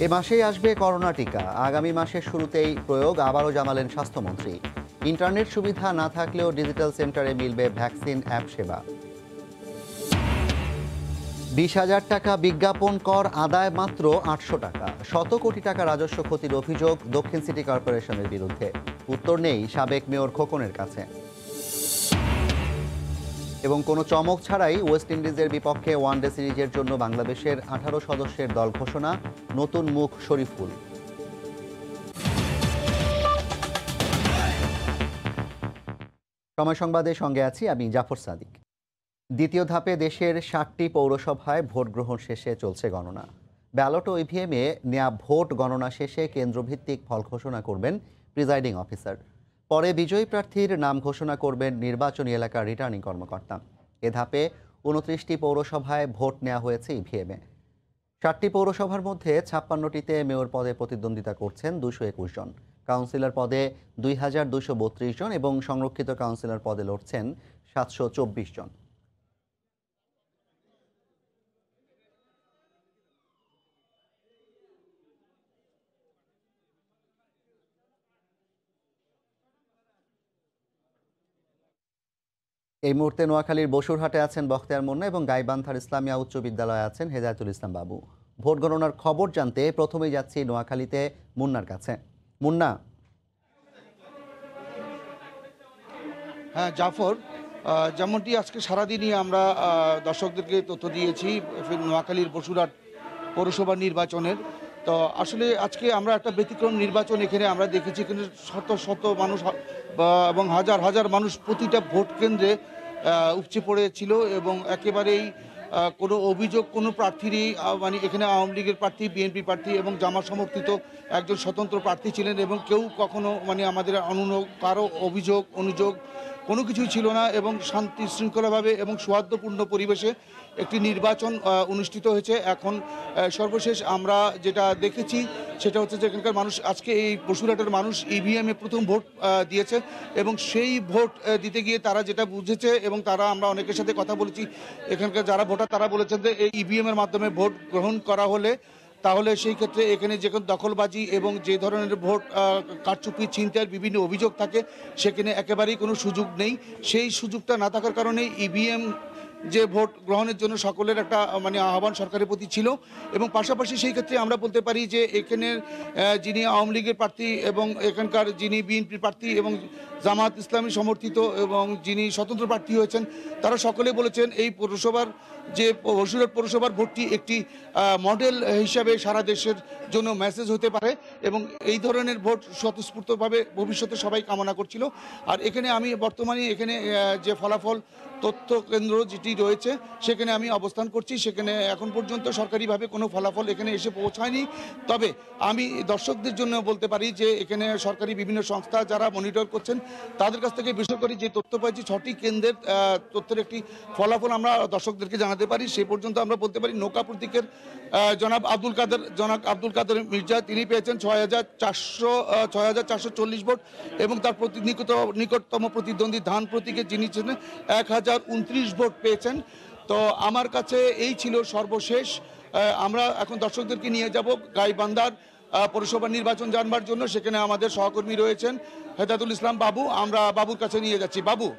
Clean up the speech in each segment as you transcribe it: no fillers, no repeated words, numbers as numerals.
এ মাসেই আসবে করোনা টিকা। আগামী মাসের শুরুতেই প্রয়োগ আবারও জানালেন স্বাস্থ্যমন্ত্রী। ইন্টারনেট সুবিধা না থাকলেও ডিজিটাল সেন্টারে মিলবে ভ্যাকসিন অ্যাপ সেবা। 20,000 টাকা বিজ্ঞাপন কর আদায় মাত্র 800 টাকা। শত কোটি টাকা রাজস্ব ক্ষতির অভিযোগ দক্ষিণ সিটি কর্পোরেশনের বিরুদ্ধে। উত্তর নেই সাবেক মেয়র খোকনের কাছে। এবং কোনো চমক ছাড়াই ওয়েস্ট ইন্ডিজের বিপক্ষে ওয়ানডে সিরিজের জন্য বাংলাদেশের 18 সদস্যের দল ঘোষণা। নতুন মুখ শরীফুল। সময় সংবাদের সঙ্গে আছি আমি জাফর সাদিক। দ্বিতীয় ধাপে দেশের 60টি পৌরসভায় ভোট গ্রহণ শেষে চলছে গণনা। ব্যালট ও ইভিএমে নেয়া ভোট গণনা শেষে কেন্দ্রভিত্তিক ফল ঘোষণা করবেন প্রিজাইডিং অফিসার। পরে বিজয়ী প্রার্থীর নাম ঘোষণা করবেন নির্বাচনী এলাকার রিটার্নিং কর্মকর্তা। এ ধাপে 29টি পৌরসভায় ভোট নেওয়া হয়েছে ইভিএমে। 60টি পৌরসভার মধ্যে 56টিতে মেয়র পদে প্রতিদ্বন্দ্বিতা করছেন 221 জন। কাউন্সিলর পদে 2,232 জন এবং সংরক্ষিত কাউন্সিলর পদে লড়ছেন 724 জন। এই মুহূর্তে নোয়াখালীর বসুরহাটে আছেন বখতিয়ার মুন্না এবং গাইবান্ধার ইসলামিয়া উচ্চ বিদ্যালয়ে আছেন হেদায়েতুল ইসলাম বাবু। ভোট গণনার খবর জানতে প্রথমেই যাচ্ছি নোয়াখালীতে মুন্নার কাছে। মুন্না। হ্যাঁ জাফর, যেমনটি আজকে সারাদিনই আমরা দর্শকদেরকে তথ্য দিয়েছি নোয়াখালীর বসুরহাট পৌরসভা নির্বাচনের। তো আসলে আজকে আমরা একটা ব্যতিক্রম নির্বাচন এখানে আমরা দেখেছি। এখানে শত শত মানুষ এবং হাজার হাজার মানুষ প্রতিটা ভোট কেন্দ্রে উপচে পড়েছিল এবং একেবারেই কোনো অভিযোগ কোনো প্রার্থীরই মানে এখানে আওয়ামী লীগের প্রার্থী, বিএনপি প্রার্থী এবং জামাত সমর্থিত একজন স্বতন্ত্র প্রার্থী ছিলেন এবং কেউ কখনো মানে আমাদের কারো অভিযোগ অনুযোগ কোনো কিছুই ছিল না এবং শান্তি শৃঙ্খলাভাবে এবং সৌহার্দ্যপূর্ণ পরিবেশে একটি নির্বাচন অনুষ্ঠিত হয়েছে। এখন সর্বশেষ আমরা যেটা দেখেছি সেটা হচ্ছে যে এখানকার মানুষ আজকে এই বসুরহাটের মানুষ ইভিএমে প্রথম ভোট দিয়েছে এবং সেই ভোট দিতে গিয়ে তারা যেটা বুঝেছে এবং তারা আমরা অনেকের সাথে কথা বলেছি, এখানকার যারা ভোটার তারা বলেছেন যে এই ইভিএমের মাধ্যমে ভোট গ্রহণ করা হলে তাহলে সেই ক্ষেত্রে এখানে যে কোনো দখলবাজি এবং যে ধরনের ভোট কারচুপি ছিনতাইয়ের বিভিন্ন অভিযোগ থাকে সেখানে একেবারেই কোনো সুযোগ নেই। সেই সুযোগটা না থাকার কারণে ইভিএম যে ভোট গ্রহণের জন্য সকলের একটা মানে আহ্বান সরকারের প্রতি ছিল এবং পাশাপাশি সেই ক্ষেত্রে আমরা বলতে পারি যে এখানের যিনি আওয়ামী লীগের প্রার্থী এবং এখানকার যিনি বিএনপি প্রার্থী এবং জামাত ইসলামী সমর্থিত এবং যিনি স্বতন্ত্র প্রার্থী হয়েছেন তারা সকলে বলেছেন এই পৌরসভার যে বসুরহাট পৌরসভার ভোটটি একটি মডেল হিসাবে সারা দেশের জন্য মেসেজ হতে পারে এবং এই ধরনের ভোট স্বতঃস্ফূর্তভাবে ভবিষ্যতে সবাই কামনা করছিল। আর এখানে আমি বর্তমানে এখানে যে ফলাফল তথ্য কেন্দ্র যেটি রয়েছে সেখানে আমি অবস্থান করছি। সেখানে এখন পর্যন্ত সরকারিভাবে কোনো ফলাফল এখানে এসে পৌঁছায়নি। তবে আমি দর্শকদের জন্য বলতে পারি যে এখানে সরকারি বিভিন্ন সংস্থা যারা মনিটর করছেন তাদের কাছ থেকে বেসরকারি যে তথ্য পাইছি 6টি কেন্দ্রের তথ্যের একটি ফলাফল আমরা দর্শকদেরকে জানাতে পারি। সে পর্যন্ত আমরা বলতে পারি নৌকা প্রতীকের জনাব আব্দুল কাদের মির্জা তিনি পেয়েছেন 6,440 ভোট এবং তার নিকটতম প্রতিদ্বন্দ্বী ধান প্রতীকের যিনি ছিলেন 1,029 ভোট পেয়েছেন। তো আমার কাছে এই ছিল সর্বশেষ। আমরা এখন দর্শকদেরকে নিয়ে যাব গাইবান্ধার পৌরসভা নির্বাচন জানবার জন্য। সেখানে আমাদের সহকর্মী রয়েছেন হেদায়েতুল ইসলাম বাবু, আমরা বাবুর কাছে নিয়ে যাচ্ছি। বাবু।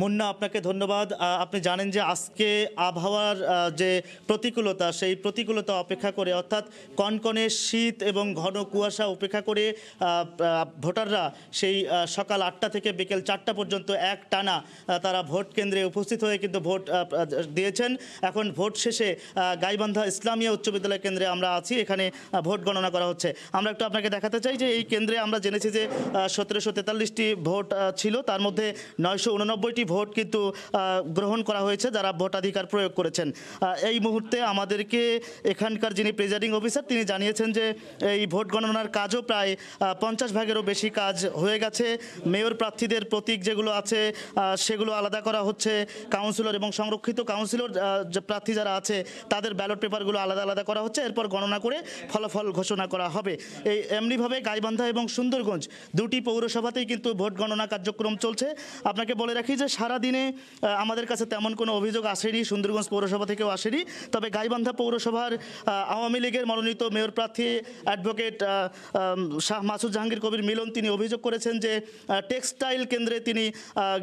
মুন্না, আপনাকে ধন্যবাদ। আপনি জানেন যে আজকে আবহাওয়ার যে প্রতিকূলতা সেই প্রতিকূলতা অপেক্ষা করে অর্থাৎ কনকনে শীত এবং ঘন কুয়াশা উপেক্ষা করে ভোটাররা সেই সকাল 8টা থেকে বিকেল 4টা পর্যন্ত এক টানা তারা ভোট কেন্দ্রে উপস্থিত হয়ে কিন্তু ভোট দিয়েছেন। এখন ভোট শেষে গাইবান্ধা ইসলামিয়া উচ্চ বিদ্যালয় কেন্দ্রে আমরা আছি, এখানে ভোট গণনা করা হচ্ছে। আমরা একটু আপনাকে দেখাতে চাই যে এই কেন্দ্রে আমরা জেনেছি যে 1743টি ভোট ছিল, তার মধ্যে 989টি ভোট কিন্তু গ্রহণ করা হয়েছে যারা ভোটাধিকার প্রয়োগ করেছেন। এই মুহূর্তে আমাদেরকে এখানকার যিনি প্রিজাইডিং অফিসার তিনি জানিয়েছেন যে এই ভোট গণনার কাজও প্রায় 50 ভাগেরও বেশি কাজ হয়ে গেছে। মেয়র প্রার্থীদের প্রতীক যেগুলো আছে সেগুলো আলাদা করা হচ্ছে, কাউন্সিলর এবং সংরক্ষিত কাউন্সিলর যে প্রার্থী যারা আছে তাদের ব্যালট পেপারগুলো আলাদা আলাদা করা হচ্ছে, এরপর গণনা করে ফলাফল ঘোষণা করা হবে। এই এমনিভাবে গাইবান্ধা এবং সুন্দরগঞ্জ দুটি পৌরসভাতেই কিন্তু ভোট গণনা কার্যক্রম চলছে। আপনাকে বলে রাখি যে আসলে সারাদিনে আমাদের কাছে তেমন কোনো অভিযোগ আসেনি, সুন্দরগঞ্জ পৌরসভা থেকেও আসেনি। তবে গাইবান্ধা পৌরসভার আওয়ামী লীগের মনোনীত মেয়র প্রার্থী অ্যাডভোকেট শাহ মাসুদ জাহাঙ্গীর কবির মিলন তিনি অভিযোগ করেছেন যে টেক্সটাইল কেন্দ্রে তিনি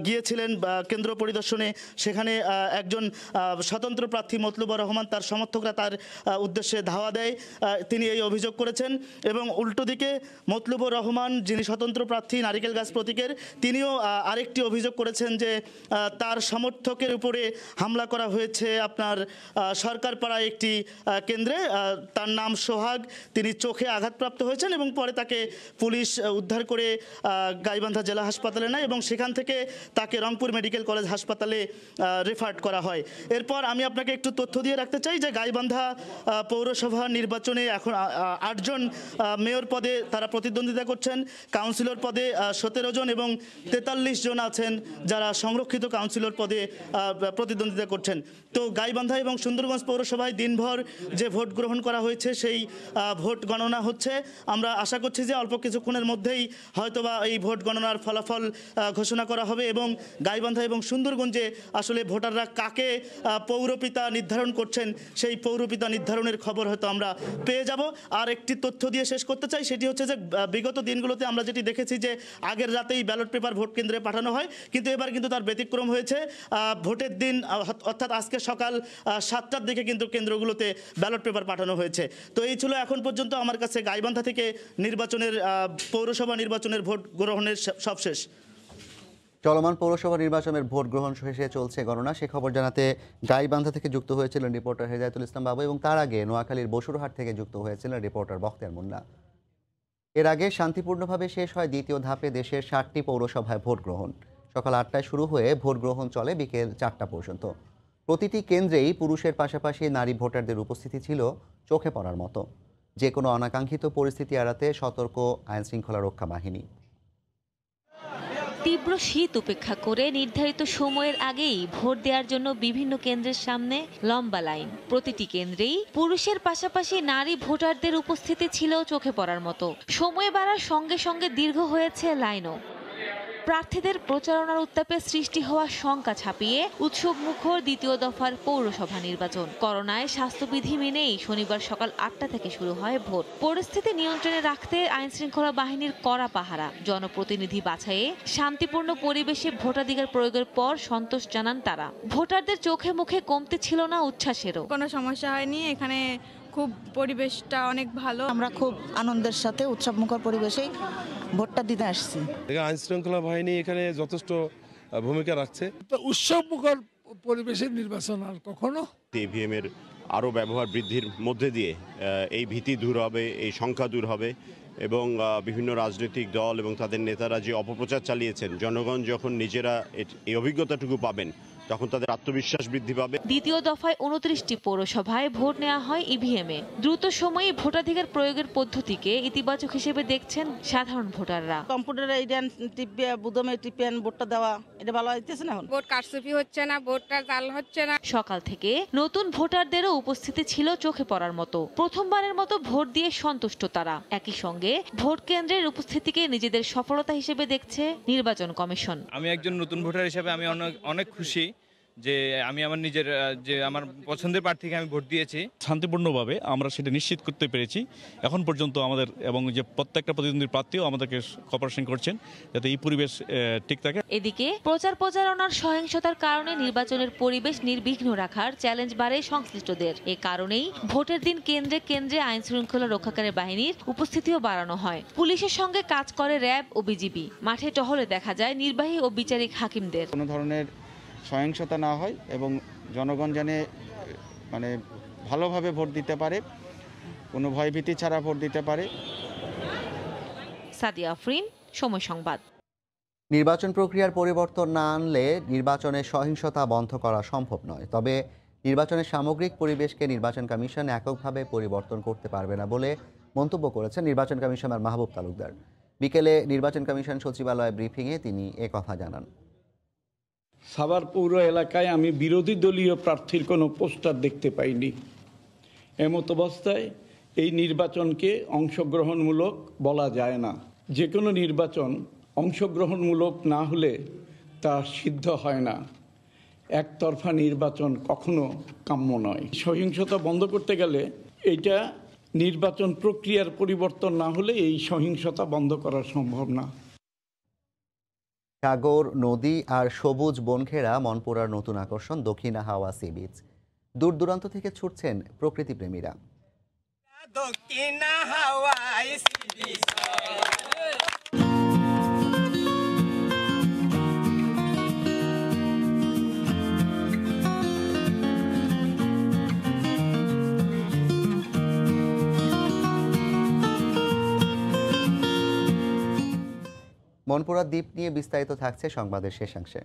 গিয়েছিলেন কেন্দ্র পরিদর্শনে। সেখানে একজন স্বতন্ত্র প্রার্থী মতলুবুর রহমান তার সমর্থকরা তার উদ্দেশ্যে ধাওয়া দেয়, তিনি এই অভিযোগ করেছেন। এবং উল্টো দিকে মতলুবুর রহমান যিনি স্বতন্ত্র প্রার্থী নারিকেল গাছ প্রতীকের, তিনিও আরেকটি অভিযোগ করেছেন যে তার সমর্থকের উপরে হামলা করা হয়েছে আপনার সরকারপাড়ায় একটি কেন্দ্রে। তার নাম সোহাগ, তিনি চোখে আঘাতপ্রাপ্ত হয়েছেন এবং পরে তাকে পুলিশ উদ্ধার করে গাইবান্ধা জেলা হাসপাতালে নেয় এবং সেখান থেকে তাকে রংপুর মেডিকেল কলেজ হাসপাতালে রেফার করা হয়। এরপর আমি আপনাকে একটু তথ্য দিয়ে রাখতে চাই যে গাইবান্ধা পৌরসভা নির্বাচনে এখন 8 জন মেয়র পদে তারা প্রতিদ্বন্দ্বিতা করছেন, কাউন্সিলর পদে 17 জন এবং 43 জন আছেন যারা সংরক্ষিত কাউন্সিলর পদে প্রতিদ্বন্দ্বিতা করছেন। তো গাইবান্ধা এবং সুন্দরগঞ্জ পৌরসভায় দিনভর যে ভোট গ্রহণ করা হয়েছে সেই ভোট গণনা হচ্ছে। আমরা আশা করছি যে অল্প কিছুক্ষণের মধ্যেই হয়তোবা এই ভোট গণনার ফলাফল ঘোষণা করা হবে এবং গাইবান্ধা এবং সুন্দরগঞ্জে আসলে ভোটাররা কাকে পৌরপিতা নির্ধারণ করছেন সেই পৌরপিতা নির্ধারণের খবর হয়তো আমরা পেয়ে যাব। আর একটি তথ্য দিয়ে শেষ করতে চাই, সেটি হচ্ছে যে বিগত দিনগুলোতে আমরা যেটি দেখেছি যে আগের রাতেই ব্যালট পেপার ভোট কেন্দ্রে পাঠানো হয়, কিন্তু এবার কিন্তু তার ব্যতিক্রম হয়েছে। ভোটের দিন অর্থাৎ আজকে সকাল 7টার দিকে কিন্তু কেন্দ্রগুলোতে ব্যালট পেপার পাঠানো হয়েছে। তো এই ছিল এখন পর্যন্ত আমার কাছে গাইবান্ধা থেকে নির্বাচনের পৌরসভা নির্বাচনের ভোট গ্রহণের সবশেষ। চলমান পৌরসভা নির্বাচনের ভোট গ্রহণ শেষে চলছে গণনা, সে খবর জানাতে গাইবান্ধা থেকে যুক্ত হয়েছিলেন রিপোর্টার হেদায়েতুল ইসলাম বাবু এবং তার আগে নোয়াখালীর বসুরহাট থেকে যুক্ত হয়েছিলেন রিপোর্টার বখতিয়ার মুন্না। এর আগে শান্তিপূর্ণভাবে শেষ হয় দ্বিতীয় ধাপে দেশের 7টি পৌরসভায় ভোট গ্রহণ। সকাল 8টায় শুরু হয়ে ভোট গ্রহণ চলে বিকেল 4টা পর্যন্ত। প্রতিটি কেন্দ্রেই পুরুষের পাশাপাশি নারী ভোটারদের উপস্থিতি ছিল চোখে পড়ার মতো। যে কোনো অনাকাঙ্ক্ষিত পরিস্থিতি এড়াতে সতর্ক আইনশৃঙ্খলা রক্ষা বাহিনী। তীব্র শীত উপেক্ষা করে নির্ধারিত সময়ের আগেই ভোট দেওয়ার জন্য বিভিন্ন কেন্দ্রের সামনে লম্বা লাইন। প্রতিটি কেন্দ্রেই পুরুষের পাশাপাশি নারী ভোটারদের উপস্থিতি ছিল চোখে পড়ার মতো। সময় বাড়ার সঙ্গে সঙ্গে দীর্ঘ হয়েছে লাইনও। প্রার্থীদের প্রচারণার উত্তাপে সৃষ্টি হওয়া শঙ্কা ছাপিয়ে উৎসব মুখর দ্বিতীয় দফার পৌরসভা নির্বাচন। করোনায় স্বাস্থ্যবিধি মেনেই শনিবার সকাল 8টা থেকে শুরু হয় ভোট। পরিস্থিতি নিয়ন্ত্রণে রাখতে আইনশৃঙ্খলা বাহিনীর কড়া পাহারা। জনপ্রতিনিধি বাছাইয়ে শান্তিপূর্ণ পরিবেশে ভোটাধিকার প্রয়োগের পর সন্তোষ জানান তারা। ভোটারদের চোখে মুখে কমতে ছিল না উচ্ছ্বাসেরও। কোনো সমস্যা হয়নি, এখানে খুব পরিবেশটা অনেক ভালো। আমরা খুব আনন্দের সাথে উৎসবমুখর পরিবেশেই ভোটটা দিতে আসছি। আইন শৃঙ্খলা বাহিনী এখানে যথেষ্ট ভূমিকা রাখছে। উৎসবমুখর পরিবেশের নির্বাচন আর কখনো ইভিএম এর আরও ব্যবহার বৃদ্ধির মধ্যে দিয়ে এই ভীতি দূর হবে, এই সংখ্যা দূর হবে এবং বিভিন্ন রাজনৈতিক দল এবং তাদের নেতারা যে অপপ্রচার চালিয়েছেন, জনগণ যখন নিজেরা এই অভিজ্ঞতাটুকু পাবেন তখন তাদের আত্মবিশ্বাস বৃদ্ধি পাবে। দ্বিতীয় দফায় 29টি পৌরসভায় ভোট নেওয়া হয় ইভিএমে। দ্রুত সময়ে ভোটাধিকার প্রয়োগের পদ্ধতিকে ইতিবাচক হিসেবে দেখছেন সাধারণ ভোটাররা। কম্পিউটারে ইডেন টিপে বুদমে টিপেন ভোটটা দেওয়া, এটা ভালো হইতেছে না। এখন ভোট কারচুপি হচ্ছে না, ভোটটা জাল হচ্ছে না। সকাল থেকে নতুন ভোটারদেরও উপস্থিতি ছিল চোখে পড়ার মতো। প্রথমবারের মতো ভোট দিয়ে সন্তুষ্ট তারা। একই সঙ্গে ভোট কেন্দ্রের উপস্থিতিকে নিজেদের সফলতা হিসেবে দেখছে নির্বাচন কমিশন। আমি একজন নতুন ভোটার হিসেবে আমি অনেক খুশি যে আমি আমার নিজের আমার পছন্দের প্রার্থীকে আমি ভোট দিয়েছি। শান্তিপূর্ণভাবে আমরা সেটা নিশ্চিত করতে পেরেছি। এখন পর্যন্ত আমাদের এবং যে প্রত্যেকটা প্রতিদ্বন্দ্বী প্রার্থীও আমাদেরকে কোঅপারেশন করছেন যাতে এই পরিবেশ ঠিক থাকে। এদিকে প্রচারণার সহিংসতার কারণে নির্বাচনের পরিবেশ নির্বিঘ্ন রাখার চ্যালেঞ্জ বাড়ে সংশ্লিষ্টদের। এ কারণেই ভোটের দিন কেন্দ্রে কেন্দ্রে আইন শৃঙ্খলা রক্ষাকারী বাহিনীর উপস্থিতিও বাড়ানো হয়। পুলিশের সঙ্গে কাজ করে র্যাব ও বিজিবি। মাঠে টহলে দেখা যায় নির্বাহী ও বিচারিক হাকিমদের। কোনো ধরনের সহিংসতা না হয় এবং জনগণ জানে ভালোভাবে ভোট দিতে পারে, কোনো ভয়ভীতি ছাড়া ভোট দিতে পারে। সাদিয়া আফরিন, সময় সংবাদ। নির্বাচন প্রক্রিয়ার পরিবর্তন না আনলে নির্বাচনে সহিংসতা বন্ধ করা সম্ভব নয়। তবে নির্বাচনের সামগ্রিক পরিবেশকে নির্বাচন কমিশন এককভাবে পরিবর্তন করতে পারবে না বলে মন্তব্য করেছেন নির্বাচন কমিশনার মাহবুব তালুকদার। বিকেলে নির্বাচন কমিশন সচিবালয় ব্রিফিংয়ে তিনি একথা জানান। সাভার পৌর এলাকায় আমি বিরোধী দলীয় প্রার্থীর কোনো পোস্টার দেখতে পাইনি। এমত অবস্থায় এই নির্বাচনকে অংশগ্রহণমূলক বলা যায় না। যে কোনো নির্বাচন অংশগ্রহণমূলক না হলে তা সিদ্ধ হয় না। একতরফা নির্বাচন কখনো কাম্য নয়। সহিংসতা বন্ধ করতে গেলে এটা নির্বাচন প্রক্রিয়ার পরিবর্তন না হলে এই সহিংসতা বন্ধ করা সম্ভব না। সাগর, নদী আর সবুজ বনঘেরা মনপুরার নতুন আকর্ষণ দক্ষিণা হাওয়া সি বিচ। দূর দূরান্ত থেকে ছুটছেন প্রকৃতিপ্রেমীরা। মনপুরা দ্বীপ নিয়ে বিস্তারিত থাকছে সংবাদের শেষাংশে।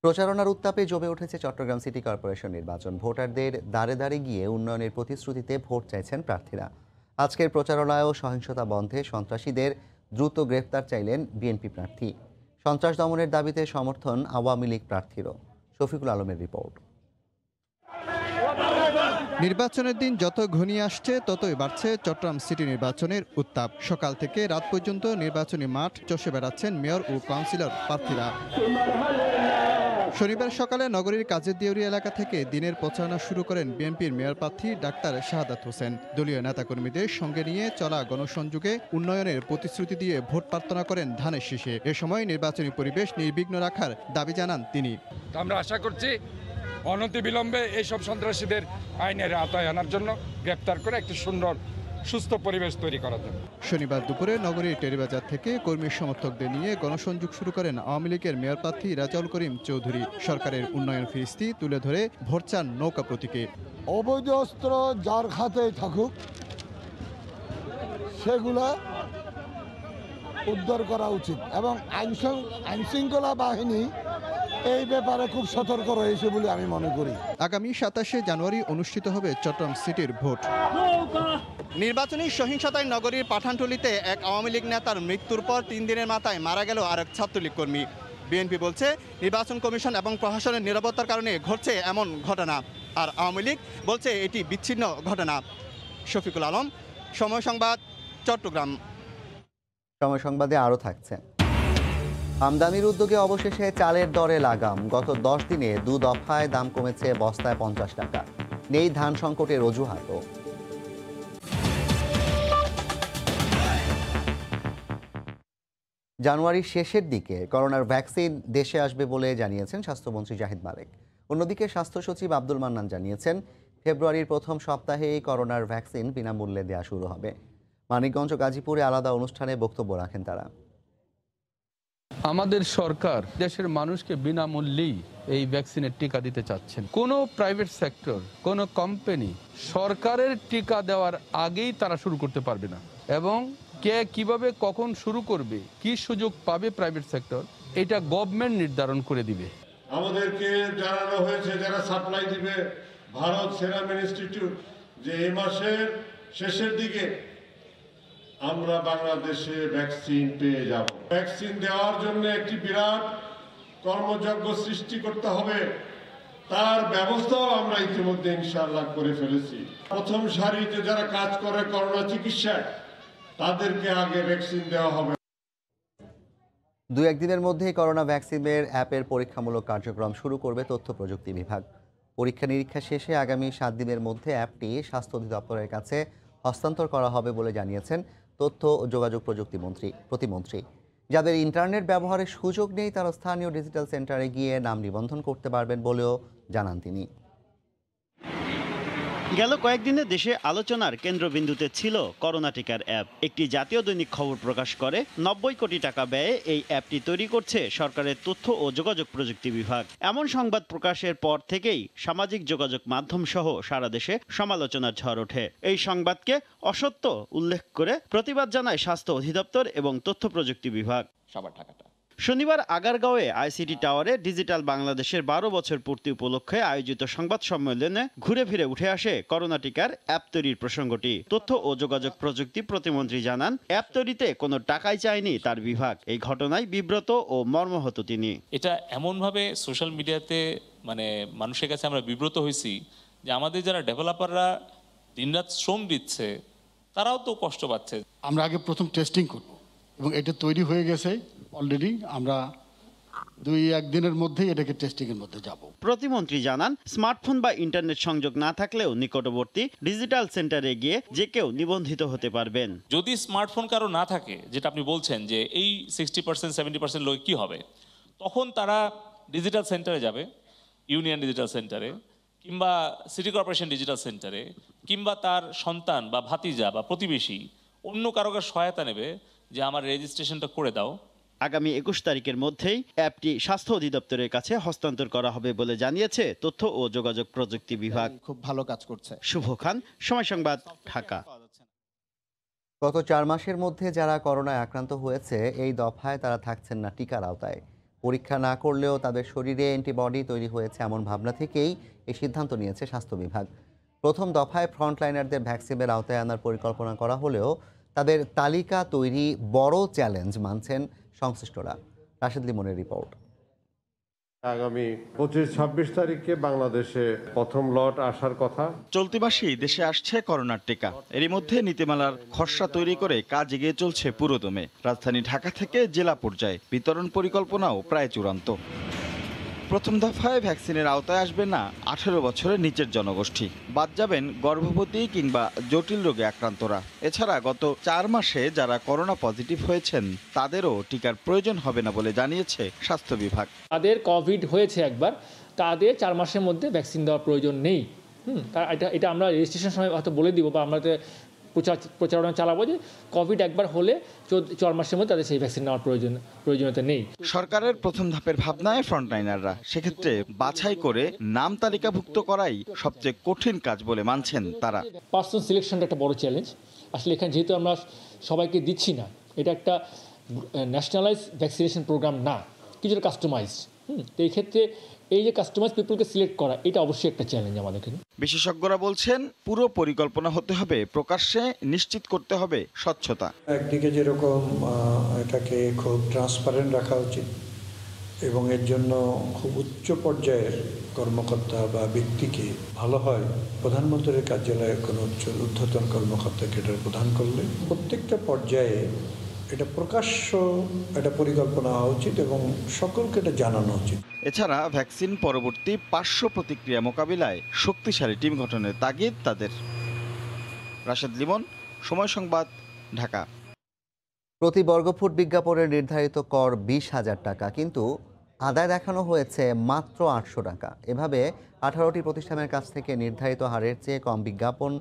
প্রচারণার উত্তাপে জমে উঠেছে চট্টগ্রাম সিটি কর্পোরেশন নির্বাচন। ভোটারদের দ্বারে দ্বারে গিয়ে উন্নয়নের প্রতিশ্রুতিতে ভোট চাইছেন প্রার্থীরা। আজকের প্রচারণায়ও সহিংসতা বন্ধে সন্ত্রাসীদের দ্রুত গ্রেফতার চাইলেন বিএনপি প্রার্থী। সন্ত্রাস দমনের দাবিতে সমর্থন আওয়ামী লীগ প্রার্থীরও। শফিকুল আলমের রিপোর্ট। নির্বাচনের দিন যত ঘনিয়ে আসছে ততই বাড়ছে চট্টগ্রাম সিটি নির্বাচনের উত্তাপ। সকাল থেকে রাত পর্যন্ত নির্বাচনী মাঠ চষে বেড়াচ্ছেন মেয়র ও কাউন্সিলর প্রার্থীরা। শনিবার সকালে নগরীর কাজের দেউরি এলাকা থেকে দিনের প্রচারণা শুরু করেন বিএনপির মেয়র প্রার্থী ডাক্তার শাহাদাত হোসেন। দলীয় নেতাকর্মীদের সঙ্গে নিয়ে চলা গণসংযোগে উন্নয়নের প্রতিশ্রুতি দিয়ে ভোট প্রার্থনা করেন ধানের শীষে। এ সময় নির্বাচনী পরিবেশ নির্বিঘ্ন রাখার দাবি জানান তিনি। আমরা আশা করছি অনতিবিলম্বে এইসব সন্ত্রাসীদের আইনের আওতায় আনার জন্য, গ্রেপ্তার করে একটি সুন্দর সুস্থ পরিবেশ তৈরি করার জন্য। শনিবার দুপুরে নগরীর টেরিবাজার থেকে কর্মী সমর্থকদের নিয়ে গণসংযোগ শুরু করেন আওয়ামী লীগের মেয়র প্রার্থী রাজাউল করিম চৌধুরী। সরকারের উন্নয়ন ফিরিস্তি তুলে ধরে ভোট চান নৌকা প্রতীকে। অবৈধ অস্ত্র যার খাতেই থাকুক সেগুলা উদ্ধার করা উচিত এবং আইনশৃঙ্খলা বাহিনী এই ব্যাপারে খুব সতর্ক রয়েছে বলে আমি মনে করি। আগামী 27শে জানুয়ারি অনুষ্ঠিত হবে চট্টগ্রাম সিটির ভোট। নির্বাচনী সহিংসতায় নগরীর পাঠানটুলিতে এক আওয়ামী লীগ নেতার মৃত্যুর পর 3 দিনের মাথায় মারা গেল আরেক ছাত্রলীগ কর্মী। বিএনপি বলছে নির্বাচন কমিশন এবং প্রশাসনের নিরাপত্তার কারণে ঘটছে এমন ঘটনা, আর আওয়ামী লীগ বলছে এটি বিচ্ছিন্ন ঘটনা। শফিকুল আলম, সময় সংবাদ, চট্টগ্রাম। সময় সংবাদে আরও থাকছে। আমদানির উদ্যোগে অবশেষে চালের দরে লাগাম। গত 10 দিনে 2 দফায় দাম কমেছে বস্তায় 50 টাকা। নেই ধান সংকটের অজুহাতও। জানুয়ারির শেষের দিকে করোনার ভ্যাকসিন দেশে আসবে বলে জানিয়েছেন স্বাস্থ্যমন্ত্রী জাহিদ মালেক। অন্যদিকে স্বাস্থ্য সচিব আব্দুল মান্নান জানিয়েছেন ফেব্রুয়ারির প্রথম সপ্তাহেই করোনার ভ্যাকসিন বিনামূল্যে দেওয়া শুরু হবে। মানিকগঞ্জ ও গাজীপুরে আলাদা অনুষ্ঠানে বক্তব্য রাখেন তারা। আমাদের সরকার দেশের মানুষকে বিনামূল্যেই এই ভ্যাকসিনের টিকা দিতে চাচ্ছেন। কোনো প্রাইভেট সেক্টর, কোনো কোম্পানি সরকারের টিকা দেওয়ার আগেই তারা শুরু করতে পারবে না, এবং কে কিভাবে কখন শুরু করবে, কি সুযোগ পাবে প্রাইভেট সেক্টর, এটা গভর্নমেন্ট নির্ধারণ করে দিবে। আমাদেরকে জানানো হয়েছে যারা সাপ্লাই দিবে ভারত সেরাম ইনস্টিটিউট যে এই মাসের শেষের দিকে আমরা বাংলাদেশে ভ্যাকসিন পেয়ে যাব। ভ্যাকসিন দেওয়ার জন্য একটি বিরাট কর্মযজ্ঞ সৃষ্টি করতে হবে, তার ব্যবস্থাও আমরা ইতিমধ্যে ইনশাআল্লাহ করে ফেলেছি। প্রথম সারিতে যারা কাজ করে করোনা চিকিৎসায় তাদেরকে আগে ভ্যাকসিন দেওয়া হবে। 2-1 দিনের মধ্যেই করোনা ভ্যাকসিনের অ্যাপের পরীক্ষামূলক কার্যক্রম শুরু করবে তথ্য প্রযুক্তি বিভাগ। পরীক্ষা নিরীক্ষা শেষে আগামী 7 দিনের মধ্যে অ্যাপটি স্বাস্থ্য অধিদপ্তরের কাছে হস্তান্তর করা হবে বলে জানিয়েছেন তথ্য ও যোগাযোগ প্রতিমন্ত্রী। যাদের ইন্টারনেট ব্যবহারের সুযোগ নেই তারা স্থানীয় ডিজিটাল সেন্টারে গিয়ে নাম নিবন্ধন করতে পারবেন বলেও জানান তিনি। গেল কয়েকদিনে দেশে আলোচনার কেন্দ্রবিন্দুতে ছিল করোনা টিকার অ্যাপ। একটি জাতীয় দৈনিক খবর প্রকাশ করে 90 কোটি টাকা ব্যয়ে এই অ্যাপটি তৈরি করছে সরকারের তথ্য ও যোগাযোগ প্রযুক্তি বিভাগ। এমন সংবাদ প্রকাশের পর থেকেই সামাজিক যোগাযোগ মাধ্যম সহ সারা দেশে সমালোচনার ঝড় ওঠে। এই সংবাদকে অসত্য উল্লেখ করে প্রতিবাদ জানায় স্বাস্থ্য অধিদপ্তর এবং তথ্য প্রযুক্তি বিভাগ। শনিবার আগারগাঁওয়ে আইসিটি টাওয়ারে ডিজিটাল বাংলাদেশের 12 বছর পূর্তি উপলক্ষে আয়োজিত সংবাদ সম্মেলনে ঘুরে ফিরে উঠে আসে করোনা টিকার অ্যাপ তৈরির প্রসঙ্গটি। তথ্য ও যোগাযোগ প্রযুক্তি প্রতিমন্ত্রী জানান, অ্যাপ তৈরিতে কোনো টাকাই চায়নি তার বিভাগ। এই ঘটনায় বিব্রত ও মর্মাহত তিনি। এটা এমনভাবে সোশ্যাল মিডিয়াতে মানুষের কাছে আমরা বিব্রত হয়েছি যে আমাদের যারা ডেভেলপাররা দিনরাত শ্রম দিচ্ছে তারাও তো কষ্ট পাচ্ছে। আমরা আগে প্রথম টেস্টিং করব এবং এটা তৈরি হয়ে গেছে অলরেডি। আমরা 2-1 দিনের মধ্যেই এটাকে টেস্টিংয়ের মধ্যে যাব। প্রতিমন্ত্রী জানান, স্মার্টফোন বা ইন্টারনেট সংযোগ না থাকলেও নিকটবর্তী ডিজিটাল সেন্টারে গিয়ে যে কেউ নিবন্ধিত হতে পারবেন। যদি স্মার্টফোন কারো না থাকে, যেটা আপনি বলছেন যে এই 60% 70% লোক কি হবে, তখন তারা ডিজিটাল সেন্টারে যাবে, ইউনিয়ন ডিজিটাল সেন্টারে কিংবা সিটি কর্পোরেশন ডিজিটাল সেন্টারে, কিংবা তার সন্তান বা ভাতিজা বা প্রতিবেশী অন্য কারো সহায়তা নেবে যে আমার রেজিস্ট্রেশনটা করে দাও। আগামী 21 তারিখের মধ্যেই অ্যাপটি স্বাস্থ্য অধিদপ্তরের কাছে হস্তান্তর করা হবে বলে জানিয়েছে তথ্য ও যোগাযোগ প্রযুক্তি বিভাগ। খুব ভালো কাজ করছে। শুভ খান, সময় সংবাদ, ঢাকা। গত 4 মাসের মধ্যে যারা করোনায় আক্রান্ত হয়েছে এই দফায় তারা থাকছেন না টিকার আওতায়। পরীক্ষা না করলেও তাদের শরীরে অ্যান্টিবডি তৈরি হয়েছে এমন ভাবনা থেকেই এই সিদ্ধান্ত নিয়েছে স্বাস্থ্য বিভাগ। প্রথম দফায় ফ্রন্টলাইনারদের ভ্যাকসিনের আওতায় আনার পরিকল্পনা করা হলেও তাদের তালিকা তৈরি বড় চ্যালেঞ্জ মানছেন সংশ্লিষ্টরা। রাশেদ লিমনের রিপোর্ট। আগামী 25-26 তারিখে বাংলাদেশে প্রথম লট আসার কথা। চলতি মাসেই দেশে আসছে করোনার টিকা। এরই মধ্যে নীতিমালার খসড়া তৈরি করে কাজ এগিয়ে চলছে পুরোদমে। রাজধানী ঢাকা থেকে জেলা পর্যায়ে বিতরণ পরিকল্পনাও প্রায় চূড়ান্ত। প্রথম দফায় ভ্যাকসিনের আওতায় আসবে না 18 বছরের নিচের জনগোষ্ঠী, বাদ যাবেন গর্ভবতী কিংবা জটিল রোগে আক্রান্তরা। এছাড়া গত 4 মাসে যারা করোনা পজিটিভ হয়েছেন তাদেরও টিকার প্রয়োজন হবে না বলে জানিয়েছে স্বাস্থ্য বিভাগ। তাদের কোভিড হয়েছে একবার, তাদের 4 মাসের মধ্যে ভ্যাকসিন দেওয়ার প্রয়োজন নেই। এটা আমরা রেজিস্ট্রেশন সময় হয়তো বলে দিব বা আমরা প্রচারণা চালাবো যে কোভিড একবার হলে 4 মাসের মধ্যে তাদের সেই ভ্যাকসিন নেওয়ার প্রয়োজনীয়তা নেই। সরকারের প্রথম ধাপের ভাবনায় ফ্রন্টলাইনাররা, সেক্ষেত্রে বাছাই করে নাম তালিকাভুক্ত করাই সবচেয়ে কঠিন কাজ বলে মানছেন তারা। পার্সন সিলেকশনটা একটা বড় চ্যালেঞ্জ। আসলে এখানে যেহেতু আমরা সবাইকে দিচ্ছি না, এটা একটা ন্যাশনালাইজ ভ্যাকসিনেশন প্রোগ্রাম না, কিছুটা কাস্টমাইজড। তো এই ক্ষেত্রে এই যে কাস্টমাইজ পিপলকে সিলেক্ট করা, এটা অবশ্যই একটা চ্যালেঞ্জ আমাদের। বিশেষজ্ঞরা বলছেন পুরো পরিকল্পনা হতে হবে প্রকাশ্যে, নিশ্চিত করতে হবে স্বচ্ছতা। একদিকে যেরকম এটাকে খুব ট্রান্সপারেন্ট রাখা উচিত এবং এর জন্য খুব উচ্চ পর্যায়ের কর্মকর্তা বা ব্যক্তিকে ভালো হয় প্রধানমন্ত্রীর কার্যালয়ের কোনো ঊর্ধ্বতন কর্মকর্তাকে এটা প্রদান করলে প্রত্যেকটা পর্যায়ে এটা প্রকাশ্য একটা পরিকল্পনা হওয়া উচিত এবং সকলকে এটা জানানো উচিত। এছাড়া ভ্যাকসিন পরবর্তী পার্শ্ব প্রতিক্রিয়া মোকাবিলায় শক্তিশালী টিম গঠনের তাগিদ তাদের। রাশেদ লিমন, সময় সংবাদ, ঢাকা। প্রতি বর্গফুট বিজ্ঞাপনের নির্ধারিত কর 20,000 টাকা, কিন্তু আদায় দেখানো হয়েছে মাত্র 800 টাকা। এভাবে 18টি প্রতিষ্ঠানের কাছ থেকে নির্ধারিত হারের চেয়ে কম বিজ্ঞাপন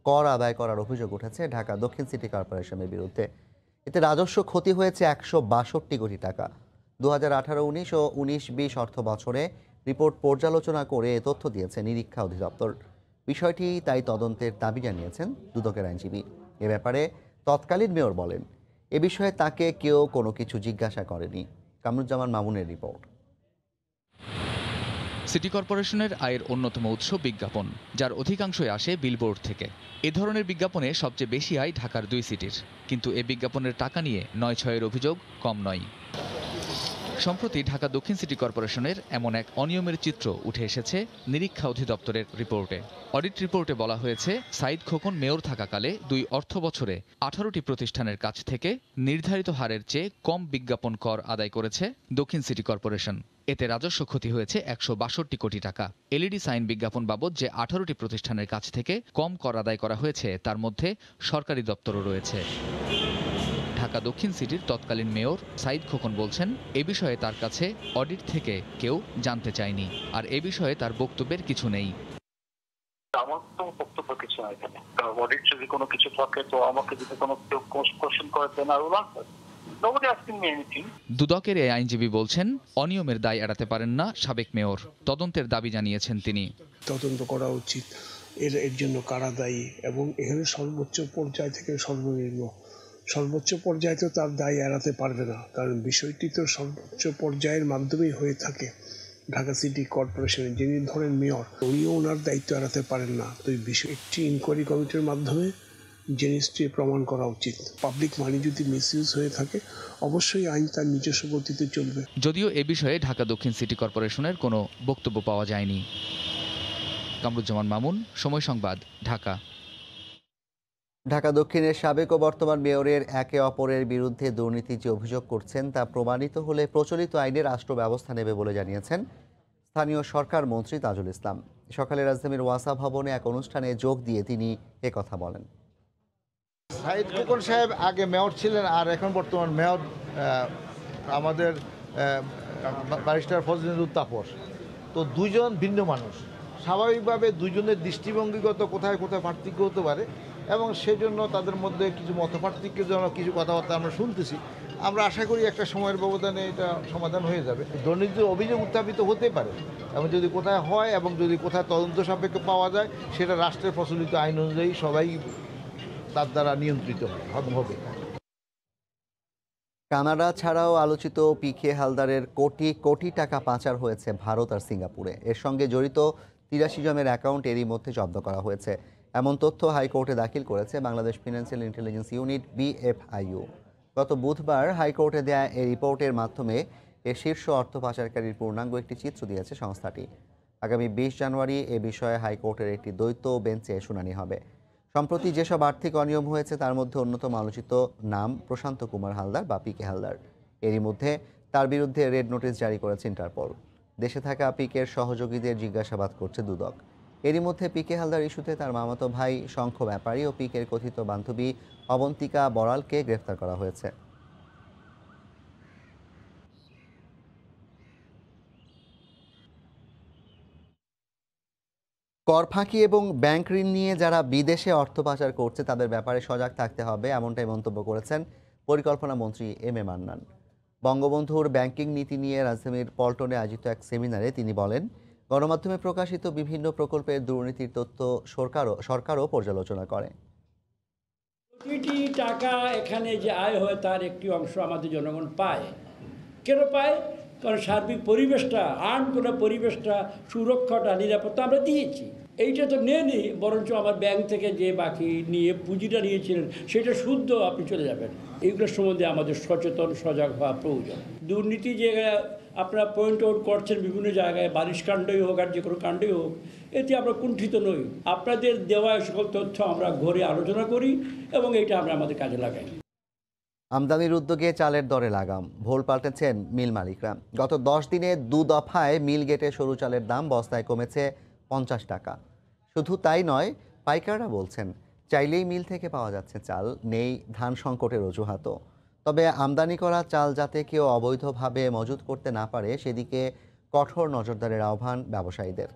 কর আদায় করার অভিযোগ উঠেছে ঢাকা দক্ষিণ সিটি কর্পোরেশনের বিরুদ্ধে। এতে রাজস্ব ক্ষতি হয়েছে 162 কোটি টাকা। 2018-19 ও 19-20 অর্থ বছরে রিপোর্ট পর্যালোচনা করে এ তথ্য দিয়েছে নিরীক্ষা অধিদপ্তর। বিষয়টি তাই তদন্তের দাবি জানিয়েছেন দুদকের আইনজীবী। এ ব্যাপারে তৎকালীন মেয়র বলেন, এ বিষয়ে তাকে কেউ কোনো কিছু জিজ্ঞাসা করেনি। কামরুজ্জামান মামুনের রিপোর্ট। সিটি কর্পোরেশনের আয়ের অন্যতম উৎস বিজ্ঞাপন, যার অধিকাংশই আসে বিলবোর্ড থেকে। এ ধরনের বিজ্ঞাপনে সবচেয়ে বেশি আয় ঢাকার 2 সিটির, কিন্তু এ বিজ্ঞাপনের টাকা নিয়ে 9-6 অভিযোগ কম নয়। সম্প্রতি ঢাকা দক্ষিণ সিটি কর্পোরেশনের এমন এক অনিয়মের চিত্র উঠে এসেছে নিরীক্ষা অধিদপ্তরের রিপোর্টে। অডিট রিপোর্টে বলা হয়েছে, সাইদ খোকন মেয়র থাকাকালে 2 অর্থ বছরে 18টি প্রতিষ্ঠানের কাছ থেকে নির্ধারিত হারের চেয়ে কম বিজ্ঞাপন কর আদায় করেছে দক্ষিণ সিটি কর্পোরেশন। এতে রাজস্ব ক্ষতি হয়েছে 162 কোটি টাকা। এলইডি সাইন বিজ্ঞাপন বাবদ যে 18টি প্রতিষ্ঠানের কাছ থেকে কম কর আদায় করা হয়েছে, তার মধ্যে সরকারি দপ্তরও রয়েছে। ঢাকা দক্ষিণ সিটির তৎকালীন মেয়র সাইদ খোকন বলছেন, এ বিষয়ে তার কাছে অডিট থেকে কেউ জানতে চায়নি, আর এ বিষয়ে তার বক্তব্যের কিছু নেই। আমার তো বক্তব্য কিছু নাই, অডিট যদি কোনো কিছু থাকে তো আমাকে যদি কোনো কেউ কোশ্চেন করে দেন আর দুদকের এই আইনজীবী বলছেন, অনিয়মের দায় এড়াতে পারেন না সাবেক মেয়র। তদন্তের দাবি জানিয়েছেন তিনি। তদন্ত করা উচিত, এর জন্য কারা দায়ী এবং এখানে সর্বোচ্চ পর্যায় থেকে সর্বনিম্ন সর্বোচ্চ পর্যায়ে তো তার দায় এড়াতে পারবে না, কারণ বিষয়টি তো সর্বোচ্চ পর্যায়ের মাধ্যমেই হয়ে থাকে। ঢাকা সিটি কর্পোরেশনের যিনি ধরেন মেয়র, উনিও ওনার দায়িত্ব এড়াতে পারেন না। তো এই বিষয় একটি ইনকোয়ারি কমিটির মাধ্যমে জিনিসটি প্রমাণ করা উচিত। পাবলিক মানি যদি মিসইউজ হয়ে থাকে, অবশ্যই আইন তার নিজস্ব গতিতে চলবে। যদিও এ বিষয়ে ঢাকা দক্ষিণ সিটি কর্পোরেশনের কোনো বক্তব্য পাওয়া যায়নি। কামরুজ্জামান মামুন, সময় সংবাদ, ঢাকা। ঢাকা দক্ষিণের সাবেক ও বর্তমান মেয়রের একে অপরের বিরুদ্ধে দুর্নীতি যে অভিযোগ করছেন তা প্রমাণিত হলে প্রচলিত আইনে রাষ্ট্র ব্যবস্থা নেবে বলে জানিয়েছেন স্থানীয় সরকার মন্ত্রী তাজুল ইসলাম। সকালে রাজধানীর ওয়াসা ভবনে এক অনুষ্ঠানে যোগ দিয়ে তিনি একথা বলেন। সাইদ খোকন সাহেব আগে মেয়র ছিলেন, আর এখন বর্তমান মেয়র আমাদের ব্যারিস্টার ফজলুল তাপস। তো দুইজন ভিন্ন মানুষ, স্বাভাবিকভাবে দুইজনের দৃষ্টিভঙ্গিগত কোথায় কোথায় পার্থক্য হতে পারে, এবং সেজন্য তাদের মধ্যে কিছু মতপার্থক্যজনক কিছু কথাবার্তা আমরা শুনতেছি। আমরা আশা করি একটা সময়ের ব্যবধানে এটা সমাধান হয়ে যাবে। দুর্নীতির অভিযোগ উত্থাপিত হতে পারে, এবং যদি কোথায় হয় এবং যদি কোথায় তদন্ত সাপেক্ষে পাওয়া যায়, সেটা রাষ্ট্রের প্রচলিত আইন অনুযায়ী সবাই তার দ্বারা নিয়ন্ত্রিত হবে। কানাডা ছাড়াও আলোচিত পিকে হালদারের কোটি কোটি টাকা পাচার হয়েছে ভারত আর সিঙ্গাপুরে। এর সঙ্গে জড়িত ৮৩ জনের অ্যাকাউন্ট এরই মধ্যে জব্দ করা হয়েছে, এমন তথ্য হাইকোর্টে দাখিল করেছে Bangladesh financial intelligence unit BFIU। গত বুধবার হাইকোর্টে দেয়া এই রিপোর্টের মাধ্যমে এর শীর্ষ অর্থ পাচারকারীর পূর্ণাঙ্গ একটি চিত্র দিয়েছে সংস্থাটি। আগামী ২০ জানুয়ারি এ বিষয়ে হাইকোর্টের একটি দ্বৈত বেঞ্চে শুনানি হবে। সম্প্রতি যেসব আর্থিক অনিয়ম হয়েছে তার মধ্যে অন্যতম আলোচিত নাম প্রশান্ত কুমার হালদার বা পিকে হালদার। এরই মধ্যে তার বিরুদ্ধে রেড নোটিশ জারি করেছে ইন্টারপোল। দেশে থাকা পিকের সহযোগীদের জিজ্ঞাসাবাদ করছে দুদক। এরই মধ্যে পিকে হালদার ইস্যুতে তার মামাতো ভাই শঙ্খ ব্যাপারী ও পিকের কথিত বান্ধবী অবন্তিকা বড়ালকে গ্রেফতার করা হয়েছে। কর ফাঁকি এবং ব্যাংক ঋণ নিয়ে যারা বিদেশে অর্থ পাচার করছে তাদের ব্যাপারে সজাগ থাকতে হবে, এমনটাই মন্তব্য করেছেন পরিকল্পনা মন্ত্রী M.A. মান্নান। বঙ্গবন্ধুর ব্যাংকিং নীতি নিয়ে রাজধানীর পল্টনে আয়োজিত এক সেমিনারে তিনি বলেন, গণমাধ্যমে প্রকাশিত বিভিন্ন প্রকল্পের দুর্নীতির তথ্য সরকারও পর্যালোচনা করে। প্রতিটি টাকা এখানে যে আয় হয় তার একটি অংশ আমাদের জনগণ পায়। কেন পায়? কারণ সার্বিক পরিবেশটা, আইন করা পরিবেশটা, সুরক্ষাটা, নিরাপত্তা আমরা দিয়েছি। এইটা তো নেয়নি, বরঞ্চ আমার ব্যাংক থেকে যে বাকি নিয়ে পুঁজিটা নিয়েছিলেন সেটা শুদ্ধ আপনি চলে যাবেন। এইগুলোর সম্বন্ধে আমাদের সচেতন সজাগ হওয়া প্রয়োজন। দুর্নীতি যে আপনারা পয়েন্ট আউট করছেন বিভিন্ন জায়গায়, বারিশকাণ্ডই হোক আর যে কোনো কাণ্ডই হোক, এতে আমরা কুণ্ঠিত নই। আপনাদের দেওয়া সকল তথ্য আমরা ঘরে আলোচনা করি এবং এইটা আমরা আমাদের কাজে লাগাই। আমদানির উদ্যোগে চালের দরে লাগাম, ভোল পাল্টেছেন মিল মালিকরা। গত ১০ দিনে ২ দফায় মিল গেটে সরু চালের দাম বস্তায় কমেছে ৫০ টাকা। শুধু তাই নয়, পাইকাররা বলছেন চাইলেই মিল থেকে পাওয়া যাচ্ছে চাল, নেই ধান সংকটের অজুহাতও। তবে আমদানি করা চাল যাতে কেউ অবৈধভাবে মজুত করতে না পারে সেদিকে কঠোর নজরদারির আহ্বান ব্যবসায়ীদের।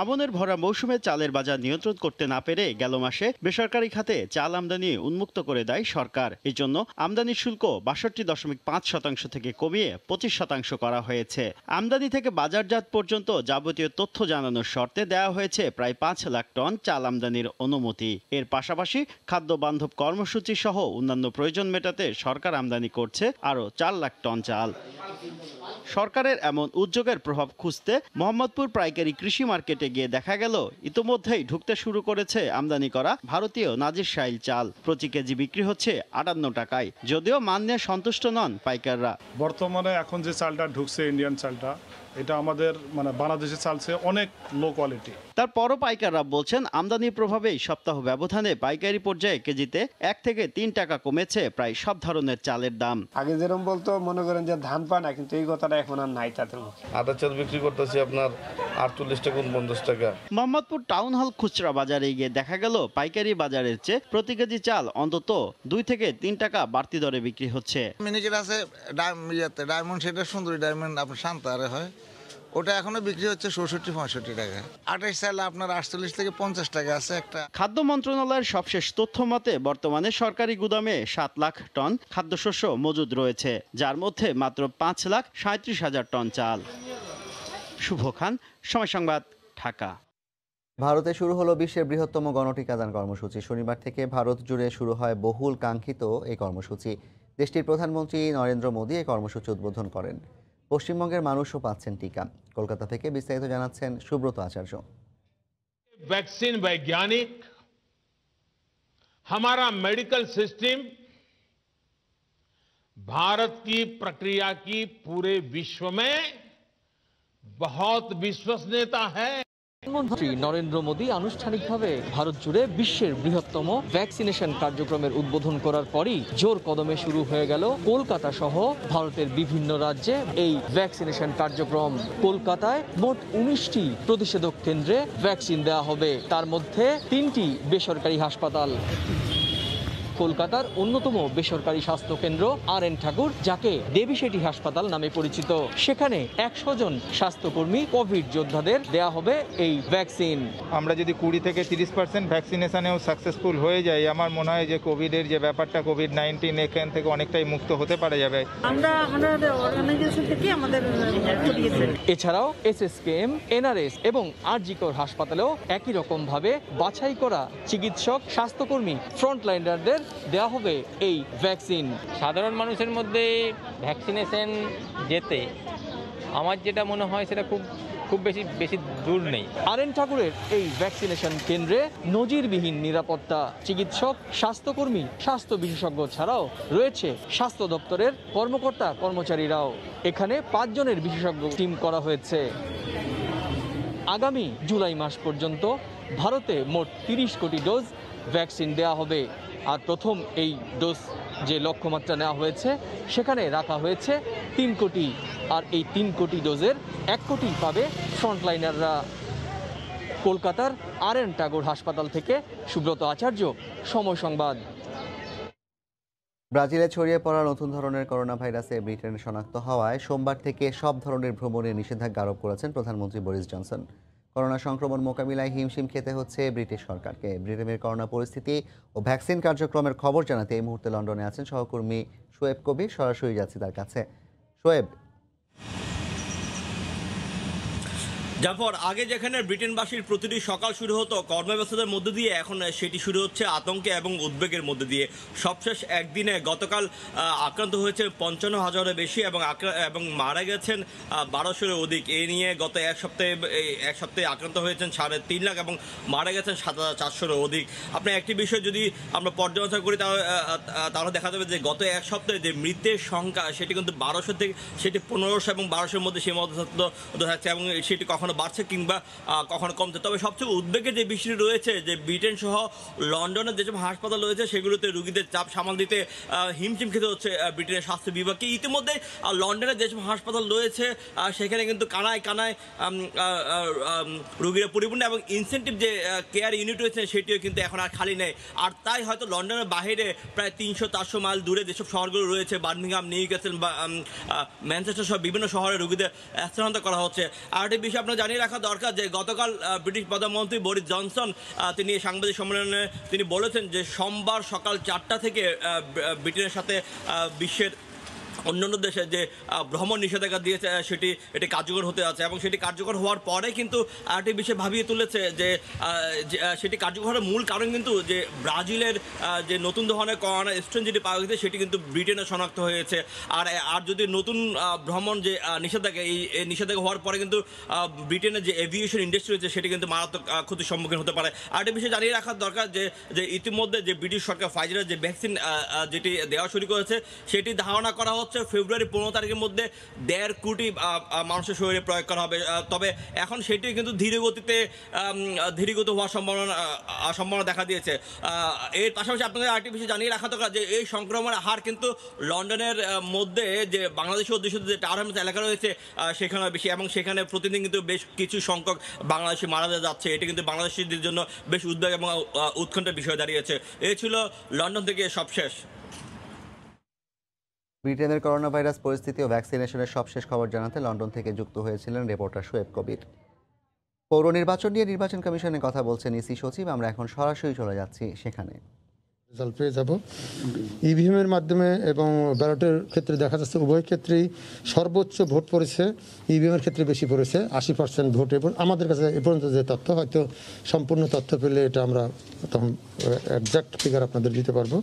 আমনের ভরা মৌসুমে চালের বাজার নিয়ন্ত্রণ করতে না পেরে গেল মাসে বেসরকারি খাতে চাল আমদানি উন্মুক্ত করে দেয় সরকার। এই জন্য আমদানি শুল্ক ৬২.৫% থেকে কমিয়ে ২৫% করা হয়েছে। আমদানি থেকে বাজারজাত পর্যন্ত যাবতীয় তথ্য জানানোর শর্তে দেওয়া হয়েছে প্রায় ৫ লাখ টন চাল আমদানির অনুমতি। এর পাশাপাশি খাদ্য বান্ধব কর্মসূচি সহ অন্যান্য প্রয়োজন মেটাতে সরকার আমদানি করছে আরও ৪ লাখ টন চাল। সরকারের এমন উদ্যোগের প্রভাব খুঁজতে মোহাম্মদপুর পাইকারি কৃষি মার্কেটে গিয়ে দেখা গেল ইতোমধ্যেই ঢুকতে শুরু করেছে আমদানি করা ভারতীয় নাজিরশাইল চাল। প্রতি কেজি বিক্রি হচ্ছে ৫৮ টাকায়, যদিও মান নিয়ে সন্তুষ্ট নন পাইকাররা। বর্তমানে এখন যে চালটা ঢুকছে, ইন্ডিয়ান চালটা, এটা আমাদের বাংলাদেশের চালছে অনেক লো কোয়ালিটি। তারপরও পাইকাররা বলছেন আমদানির প্রভাবেই সপ্তাহ ব্যবধানে পাইকারি পর্যায়ে কেজিতে ১ থেকে ৩ টাকা কমেছে প্রায় সব ধরনের চালের দাম। আগে যেরকম বলতো মনে করেন যে ধান পায় না, কিন্তু এই কথাটা এখন আর নাই তাদের মুখে। আটা চাল বিক্রি করতেছি আপনার ৪৮ টাকা ৪৯ টাকা। মোহাম্মদপুর টাউন হল খুচরা বাজারে গিয়ে দেখা গেল পাইকারি বাজারের চেয়ে প্রতি কেজি চাল অন্তত ২ থেকে ৩ টাকা বাড়তি দরে বিক্রি হচ্ছে। মিনিকেট আছে ডায়মন্ড, সেটা সুন্দরী ডায়মন্ড আপনার শান্তারে হয়, ওটা এখনো বিক্রি হচ্ছে ৬৪-৬৫ টাকা। ২৮ চাল আপনার ৪৮ থেকে ৫০ টাকা আছে একটা। খাদ্য মন্ত্রণালয়ের সবশেষ তথ্য মতে বর্তমানে সরকারি গুদামে ৭ লাখ টন খাদ্যশস্য মজুদ রয়েছে, যার মধ্যে মাত্র ৫,৩৭,০০০ টন চাল। শুভ খান, সময় সংবাদ, ঢাকা। ভারতে শুরু হলো বিশ্বের বৃহত্তম গণটিকাদান কর্মসূচি। শনিবার থেকে ভারত জুড়ে শুরু হয় বহুল কাঙ্ক্ষিত এই কর্মসূচি। দেশটির প্রধানমন্ত্রী নরেন্দ্র মোদী এই কর্মসূচি উদ্বোধন করেন। পশ্চিমবঙ্গের মানুষও পাচ্ছেন টিকা। কলকাতা থেকে বিস্তারিত জানাচ্ছেন সুব্রত আচার্য। वैक्सीन वैज्ञानिक, हमारा मेडिकल सिस्टम भारत की प्रक्रिया की पूरे विश्व में बहुत विश्वसनीयता है। প্রধানমন্ত্রী নরেন্দ্র মোদী আনুষ্ঠানিকভাবে ভারত জুড়ে বিশ্বের বৃহত্তম ভ্যাকসিনেশন কার্যক্রমের উদ্বোধন করার পরই জোর কদমে শুরু হয়ে গেল কলকাতা সহ ভারতের বিভিন্ন রাজ্যে এই ভ্যাকসিনেশন কার্যক্রম। কলকাতায় মোট 19টি প্রতিষেধক কেন্দ্রে ভ্যাকসিন দেওয়া হবে, তার মধ্যে 3টি বেসরকারি হাসপাতাল। কলকাতার অন্যতম বেসরকারি স্বাস্থ্য কেন্দ্র RN ঠাকুর, যাকে দেবী শেঠি হাসপাতাল নামে পরিচিত, সেখানে 100 জন স্বাস্থ্যকর্মী কোভিড যোদ্ধাদের দেয়া হবে এই ভ্যাকসিন। আমরা যদি 20 থেকে 30% ভ্যাকসিনেশনেও সাকসেসফুল হয়ে যাই, আমার মনে হয় যে কোভিডের যে ব্যাপারটা, কোভিড-19 এখান থেকে অনেকটাই মুক্ত হতে পারা যাবে। আমরা আমাদের অর্গানাইজেশন থেকে আমাদের এছাড়াও SSKM, NRS এবং RG কর হাসপাতালেও একই রকম ভাবে বাছাই করা চিকিৎসক, স্বাস্থ্যকর্মী, ফ্রন্টলাইনারদের দেওয়া হবে এই ভ্যাকসিন। সাধারণ মানুষের মধ্যে ভ্যাকসিনেশন যেতে আমার যেটা মনে হয় সেটা খুব বেশি দূর নেই। RN ঠাকুরের এই ভ্যাকসিনেশন কেন্দ্রে নজিরবিহীন নিরাপত্তা, চিকিৎসক, স্বাস্থ্যকর্মী, স্বাস্থ্য বিশেষজ্ঞ ছাড়াও রয়েছে স্বাস্থ্য দপ্তরের কর্মকর্তা কর্মচারীরাও। এখানে 5 জনের বিশেষজ্ঞ টিম করা হয়েছে। আগামী জুলাই মাস পর্যন্ত ভারতে মোট 30 কোটি ডোজ ভ্যাকসিন দেওয়া হবে। আর প্রথম এই ডোজ যে লক্ষ্যমাত্রা নেওয়া হয়েছে, সেখানে রাখা হয়েছে 3 কোটি। আর এই 3 কোটি ডোজের 1 কোটি পাবে ফ্রন্টলাইনাররা। কলকাতার RN ঠাকুর হাসপাতাল থেকে সুব্রত আচার্য, সময় সংবাদ। ব্রাজিলে ছড়িয়ে পড়া নতুন ধরনের করোনা ভাইরাসে ব্রিটেনে শনাক্ত হওয়ায় সোমবার থেকে সব ধরনের ভ্রমণে নিষেধাজ্ঞা আরোপ করেছেন প্রধানমন্ত্রী বরিস জনসন। করোনা সংক্রমণ মোকাবিলায় হিমশিম খেতে হচ্ছে ব্রিটিশ সরকারকে। ব্রিটেনের করোনা পরিস্থিতি ও ভ্যাকসিন কার্যক্রমের খবর জানাতে এই মুহূর্তে লন্ডনে আছেন সহকর্মী শোয়েব কবির। সরাসরি যাচ্ছি তার কাছে। শোয়েব, জাফর, আগে যেখানে ব্রিটেনবাসীর প্রতিটি সকাল শুরু হতো কর্মব্যস্ততার মধ্যে দিয়ে, এখন সেটি শুরু হচ্ছে আতঙ্কে এবং উদ্বেগের মধ্যে দিয়ে। সবশেষ একদিনে গতকাল আক্রান্ত হয়েছে 55,000-এর বেশি এবং মারা গেছেন 1200-এর অধিক। এ নিয়ে গত এক সপ্তাহে আক্রান্ত হয়েছেন 3.5 লাখ এবং মারা গেছেন 7,400-এর অধিক। আপনার একটি বিষয় যদি আমরা পর্যালোচনা করি তাহলে দেখা যাবে যে গত এক সপ্তাহে যে মৃতের সংখ্যা সেটি কিন্তু 1200 থেকে 1500 এবং 1200-এর মধ্যে সীমাবদ্ধ থাকছে এবং সেটি কখনো বাড়ছে কিংবা কখনো কমছে। তবে সবচেয়ে উদ্বেগের যে বিষয়টি রয়েছে যে ব্রিটেন সহ লন্ডনের যেসব হাসপাতাল রয়েছে সেগুলোতে রোগীদের চাপ সামাল দিতে হিমশিম খেতে হচ্ছে ব্রিটেনের স্বাস্থ্য বিভাগকে। ইতিমধ্যে লন্ডনের যেসব হাসপাতাল রয়েছে সেখানে কিন্তু কানায় কানায় রোগীরা পরিপূর্ণ এবং ইনসেন্টিভ যে কেয়ার ইউনিট রয়েছে সেটিও কিন্তু এখন আর খালি নেই। আর তাই হয়তো লন্ডনের বাইরে প্রায় 300-400 মাইল দূরে যেসব শহরগুলো রয়েছে, বার্মিংহাম, নিউক্যাসল বা ম্যানচেস্টার সহ বিভিন্ন শহরে রোগীদের স্থানান্তর করা হচ্ছে। আর একটি বিষয় আপনার জানিয়ে রাখা দরকার যে গতকাল ব্রিটিশ প্রধানমন্ত্রী বরিস জনসন তিনি সাংবাদিক সম্মেলনে তিনি বলেছেন যে সোমবার সকাল 4টা থেকে ব্রিটেনের সাথে বিশ্বের অন্যান্য দেশে যে ভ্রমণ নিষেধাজ্ঞা দিয়েছে এটি কার্যকর হতে আছে এবং সেটি কার্যকর হওয়ার পরে কিন্তু আরেকটি বিষয় ভাবিয়ে তুলেছে যে সেটি কার্যকর হওয়ার মূল কারণ কিন্তু যে ব্রাজিলের যে নতুন ধরনের করোনা স্ট্রেন যেটি পাওয়া গেছে সেটি কিন্তু ব্রিটেনে শনাক্ত হয়েছে। আর যদি নতুন ভ্রমণ যে নিষেধাজ্ঞা এই নিষেধাজ্ঞা হওয়ার পরে কিন্তু ব্রিটেনের যে এভিয়েশন ইন্ডাস্ট্রি রয়েছে সেটি কিন্তু মারাত্মক ক্ষতির সম্মুখীন হতে পারে। আরেকটি বিষয় জানিয়ে রাখার দরকার যে ইতিমধ্যে যে ব্রিটিশ সরকার ফাইজারের যে ভ্যাকসিন যেটি দেওয়া শুরু করেছে সেটি ধারণা করা হচ্ছে ফেব্রুয়ারি 15 তারিখের মধ্যে 1.5 কোটি মানুষের শরীরে প্রয়োগ করা হবে। তবে এখন সেটি কিন্তু ধীরগতি হওয়ার সম্ভাবনা দেখা দিয়েছে। এর পাশাপাশি আপনাদের আরেকটি বিষয় জানিয়ে রাখা দরকার যে এই সংক্রমণের হার কিন্তু লন্ডনের মধ্যে যে বাংলাদেশি অধ্যুষিত যে টাওয়ার হ্যামস এলাকা রয়েছে সেখানে বেশি এবং সেখানে প্রতিদিন কিন্তু বেশ কিছু সংখ্যক বাংলাদেশি মারা যাচ্ছে। এটি কিন্তু বাংলাদেশিদের জন্য বেশ উদ্বেগ এবং উৎকণ্ঠার বিষয় দাঁড়িয়েছে। এই ছিল লন্ডন থেকে সবশেষ। ব্রিটেনের করোনা ভাইরাস পরিস্থিতি ও ভ্যাকসিনেশনের সবশেষ খবর জানাতে লন্ডন থেকে যুক্ত হয়েছিলেন রিপোর্টার শোয়েব কবির। পৌর নির্বাচন নিয়ে নির্বাচন কমিশনে কথা বলছেন ইসি সচিব। আমরা এখন সরাসরি চলে যাচ্ছি সেখানে। রেজাল্ট পেয়ে যাব। ইভিএমের মাধ্যমে এবং ব্যালটের ক্ষেত্রে দেখা যাচ্ছে উভয় ক্ষেত্রেই সর্বোচ্চ ভোট পড়েছে, ইভিএমের ক্ষেত্রে বেশি পড়েছে 80% ভোট। এবং আমাদের কাছে এ পর্যন্ত যে তথ্য, হয়তো সম্পূর্ণ তথ্য পেলে এটা আমরা তখন একজ্যাক্ট ফিগার আপনাদের দিতে পারবো।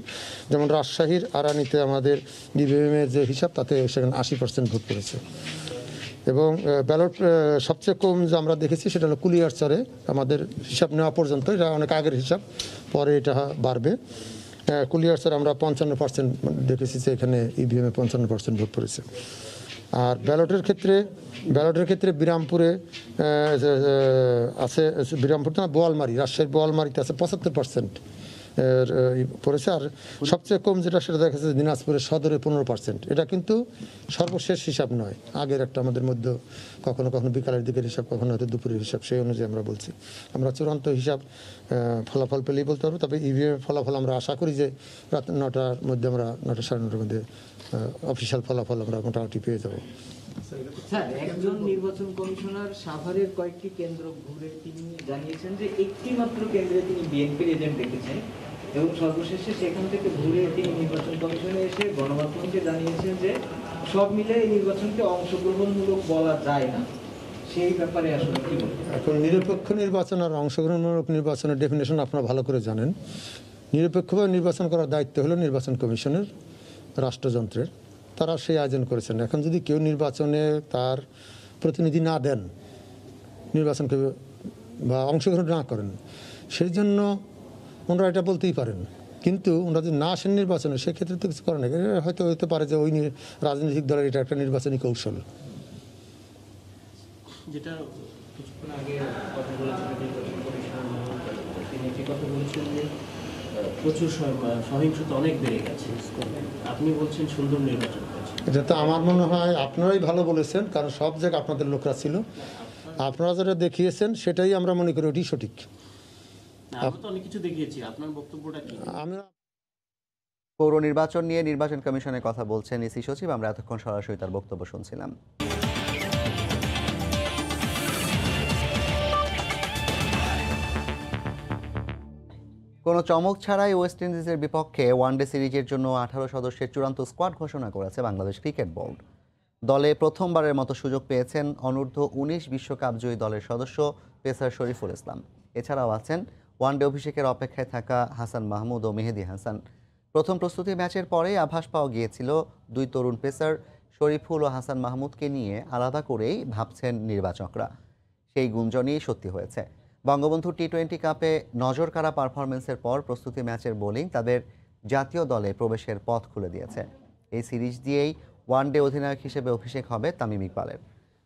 যেমন রাজশাহীর আরানিতে আমাদের ইভিএমের যে হিসাব তাতে সেখানে 80% ভোট পড়েছে। এবং ব্যালট সবচেয়ে কম যে আমরা দেখেছি সেটা হলো কুলিয়ারচরে, আমাদের হিসাব নেওয়া পর্যন্ত, এটা অনেক আগের হিসাব, পরে এটা বাড়বে। কুলিয়ারচর আমরা 55% দেখেছি যে এখানে ইভিএমে 55% ভোট পড়েছে। আর ব্যালটের ক্ষেত্রে বিরামপুরে আছে, বিরামপুর না বোয়ালমারি, রাজশাহীর বোয়ালমারিতে আছে 75% পড়েছে। আর সবচেয়ে কম যেটা সেটা দেখা যাচ্ছে দিনাজপুরের সদরে 15%। এটা কিন্তু সর্বশেষ হিসাব নয়, আগের একটা আমাদের মধ্যে কখনো কখনো বিকালের দিকের হিসাব, কখনো হয়তো দুপুরের হিসাব, সেই অনুযায়ী আমরা বলছি। আমরা চূড়ান্ত হিসাব ফলাফল পেলেই বলতে পারবো। তবে ইভিএম ফলাফল আমরা আশা করি যে রাত 9টার মধ্যে, আমরা 9টা সাড়ে 9টার মধ্যে অফিসিয়াল ফলাফল আমরা মোটামুটি পেয়ে যাবো। স্যার, একজন নির্বাচন কমিশনার সাভারের কয়েকটি কেন্দ্র ঘুরে তিনি জানিয়েছেন যে একটি মাত্র কেন্দ্রে তিনি বিএনপির এজেন্ট দেখেছেন এবং সর্বশেষে সেখান থেকে ঘুরে তিনি নির্বাচন কমিশনে এসে গণমাধ্যমকে জানিয়েছেন যে সব মিলে এই নির্বাচনকে অংশগ্রহণমূলক বলা যায় না। সেই ব্যাপারে আসলে কি বলবেন? এখন নিরপেক্ষ নির্বাচন আর অংশগ্রহণমূলক নির্বাচনের ডেফিনেশন আপনারা ভালো করে জানেন। নিরপেক্ষভাবে নির্বাচন করার দায়িত্ব হলো নির্বাচন কমিশনের, রাষ্ট্রযন্ত্রের। তারা সেই আয়োজন করেছেন। এখন যদি কেউ নির্বাচনে তার প্রতিনিধি না দেন, নির্বাচনকে বা অংশগ্রহণ না করেন, সেই জন্য ওনারা এটা বলতেই পারেন। কিন্তু ওনারা যদি না আসেন নির্বাচনে, সেক্ষেত্রে তো কিছু করে না। হয়তো হতে পারে যে ওই রাজনৈতিক দলের এটা একটা নির্বাচনী কৌশল। যেটা কিছুক্ষণ আগে কথা বলেছিলেন তিনি একটি কথা বলেছেন যে প্রচুর সহিংসতা অনেক বেড়ে গেছে, আপনি বলছেন সুন্দর নির্বাচন হয়েছে। এটা তো আমার মনে হয় আপনারাই ভালো বলেছেন, কারণ সব জায়গায় আপনাদের লোকরা ছিল। আপনারা যেটা দেখিয়েছেন সেটাই আমরা মনে করি ওটি সঠিক। আমরা তো অনেক কিছু দেখিয়েছি, আপনার বক্তব্যটা কি? পৌর নির্বাচন নিয়ে নির্বাচন কমিশনের কথা বলছেন ইসি সচিব। আমরা এতক্ষণ সরাসরি তার বক্তব্য শুনছিলাম। কোনো চমক ছাড়াই ওয়েস্ট ইন্ডিজের বিপক্ষে ওয়ানডে সিরিজের জন্য 18 সদস্যের চূড়ান্ত স্কোয়াড ঘোষণা করেছে বাংলাদেশ ক্রিকেট বোর্ড। দলে প্রথমবারের মতো সুযোগ পেয়েছেন অনূর্ধ্ব 19 বিশ্বকাপ জয়ী দলের সদস্য পেসার শরীফুল ইসলাম। এছাড়াও আছেন ওয়ানডে অভিষেকের অপেক্ষায় থাকা হাসান মাহমুদ ও মেহেদী হাসান। প্রথম প্রস্তুতি ম্যাচের পরেই আভাস পাওয়া গিয়েছিল দুই তরুণ পেসার শরীফুল ও হাসান মাহমুদকে নিয়ে আলাদা করেই ভাবছেন নির্বাচকরা। সেই গুঞ্জনই সত্যি হয়েছে। বঙ্গবন্ধু টি-20 কাপে নজরকাড়া পারফরমেন্সের পর প্রস্তুতি ম্যাচের বোলিং তাদের জাতীয় দলে প্রবেশের পথ খুলে দিয়েছে। এই সিরিজ দিয়েই ওয়ানডে অধিনায়ক হিসেবে অভিষেক হবে তামিম ইকবালের।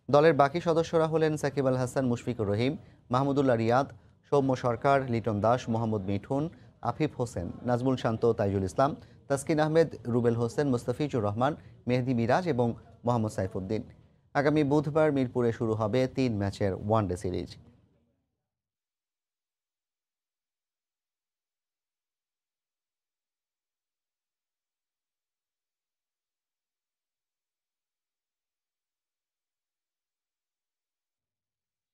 দলের বাকি সদস্যরা হলেন সাকিব আল হাসান, মুশফিকুর রহিম, মাহমুদুল্লাহ রিয়াদ, সৌম্য সরকার, লিটন দাস, মোহাম্মদ মিঠুন, আফিফ হোসেন, নাজমুল শান্ত, তাইজুল ইসলাম, তাসকিন আহমেদ, রুবেল হোসেন, মুস্তাফিজুর রহমান, মেহেদী মিরাজ এবং মোহাম্মদ সাইফুদ্দিন। আগামী বুধবার মিরপুরে শুরু হবে 3 ম্যাচের ওয়ানডে সিরিজ।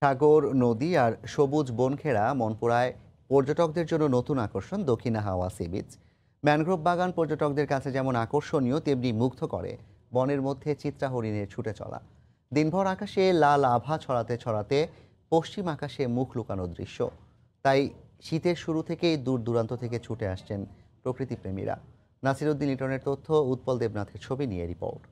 সাগর, নদী আর সবুজ বনঘেরা মনপুরায় পর্যটকদের জন্য নতুন আকর্ষণ দক্ষিণা হাওয়া সি বিচ। ম্যানগ্রোভ বাগান পর্যটকদের কাছে যেমন আকর্ষণীয়, তেমনি মুগ্ধ করে বনের মধ্যে চিত্রা হরিণের ছুটে চলা। দিনভর আকাশে লাল আভা ছড়াতে ছড়াতে পশ্চিম আকাশে মুখ লুকানো দৃশ্য। তাই শীতের শুরু থেকেই দূর দূরান্ত থেকে ছুটে আসছেন প্রকৃতিপ্রেমীরা। নাসিরউদ্দিন লিটনের তথ্য, উৎপল দেবনাথের ছবি নিয়ে রিপোর্ট।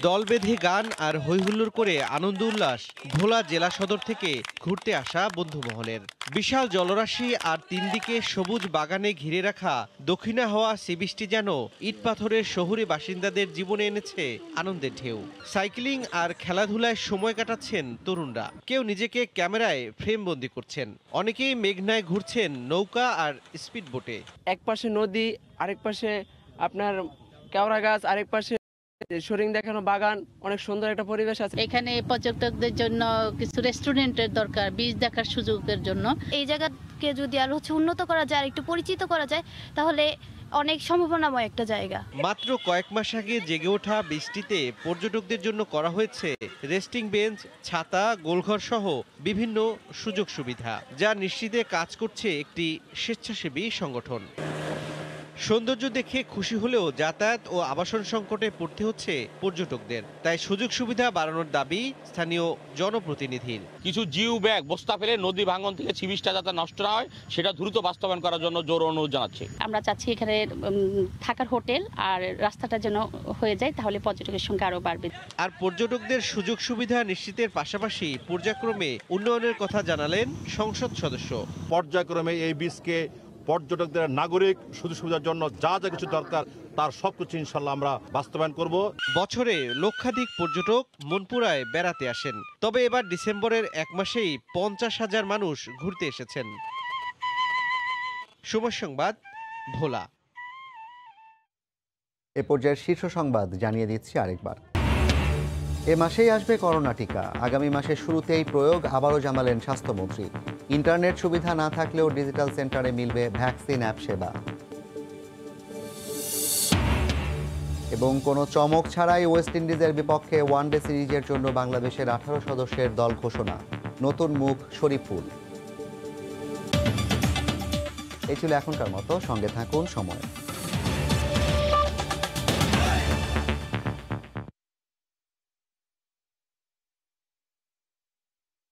দল বেঁধে গান আর হৈহুল্লোড় করে আনন্দ উল্লাস ভোলা জেলা সদর থেকে ঘুরতে আসা বন্ধুমহলের। বিশাল জলরাশি আর 3 দিকে সবুজ বাগানে ঘিরে রাখা দক্ষিণা হাওয়া সি বিচটি যেন ইট পাথরের শহুরে বাসিন্দাদের জীবনে এনেছে আনন্দের ঢেউ। সাইক্লিং আর খেলাধুলায় সময় কাটাচ্ছেন তরুণরা। কেউ নিজেকে ক্যামেরায় ফ্রেমবন্দি করছেন, অনেকেই মেঘনায় ঘুরছেন নৌকা আর স্পিড বোটে। এক পাশে নদী, আরেক পাশে আপনার কেওড়া গাছ, আরেক পাশে শরিং দেখানো বাগান, অনেক সুন্দর একটা পরিবেশ আছে। এখানে পর্যটকদের জন্য কিছু রেস্টুরেন্টের দরকার, বীজ দেখার সুযোগের জন্য। এই জায়গাকে যদি আরো উন্নত করা যায়, একটু পরিচিত করা যায়, তাহলে অনেক সম্ভাবনাময় একটা জায়গা। মাত্র কয়েক মাস আগে জেগে ওঠা বৃষ্টিতে পর্যটকদের জন্য করা হয়েছে রেস্টিং বেঞ্চ, ছাতা, গোলঘর সহ বিভিন্ন সুযোগ সুবিধা, যা নিশ্চিতে কাজ করছে একটি স্বেচ্ছাসেবী সংগঠন। সৌন্দর্য দেখে খুশি হলেও যাতায়াত ও আবাসন সংকটে পড়তে হচ্ছে পর্যটকদের। তাই সুযোগ সুবিধা বাড়ানোর দাবি স্থানীয় জনপ্রতিনিধির। কিছু জিও ব্যাগ বস্তা ফেলে নদী ভাঙন থেকে সি বিচটা যাতে নষ্ট না হয় সেটা দ্রুত বাস্তবায়ন করার জন্য জোর অনুরোধ জানাচ্ছি। আমরা চাচ্ছি এখানে থাকার হোটেল আর রাস্তাটা যেন হয়ে যায়, তাহলে পর্যটকের সংখ্যা আরো বাড়বে। আর পর্যটকদের সুযোগ সুবিধা নিশ্চিতের পাশাপাশি পর্যায়ক্রমে উন্নয়নের কথা জানালেন সংসদ সদস্য। পর্যায়ক্রমে এই বীজকে পর্যটকদের নাগরিক সুযোগ সুবিধার জন্য যা যা কিছু দরকার তার সবকিছু ইনশাল্লাহ আমরা বাস্তবায়ন করব। বছরে লক্ষাধিক পর্যটক মনপুরায় বেড়াতে আসেন, তবে এবার ডিসেম্বরের এক মাসেই 50,000 মানুষ ঘুরতে এসেছেন। সময় সংবাদ, ভোলা। এ পর্যায়ের শীর্ষ সংবাদ জানিয়ে দিচ্ছি আরেকবার। এ মাসেই আসবে করোনা টিকা। আগামী মাসের শুরুতেই প্রয়োগ আবারও জানালেন স্বাস্থ্যমন্ত্রী। ইন্টারনেট সুবিধা না থাকলেও ডিজিটাল সেন্টারে মিলবে ভ্যাকসিন অ্যাপ সেবা। এবং কোনো চমক ছাড়াই ওয়েস্ট ইন্ডিজের বিপক্ষে ওয়ানডে সিরিজের জন্য বাংলাদেশের 18 সদস্যের দল ঘোষণা। নতুন মুখ শরীফুল। এই ছিল এখনকার মতো, সঙ্গে থাকুন সময়।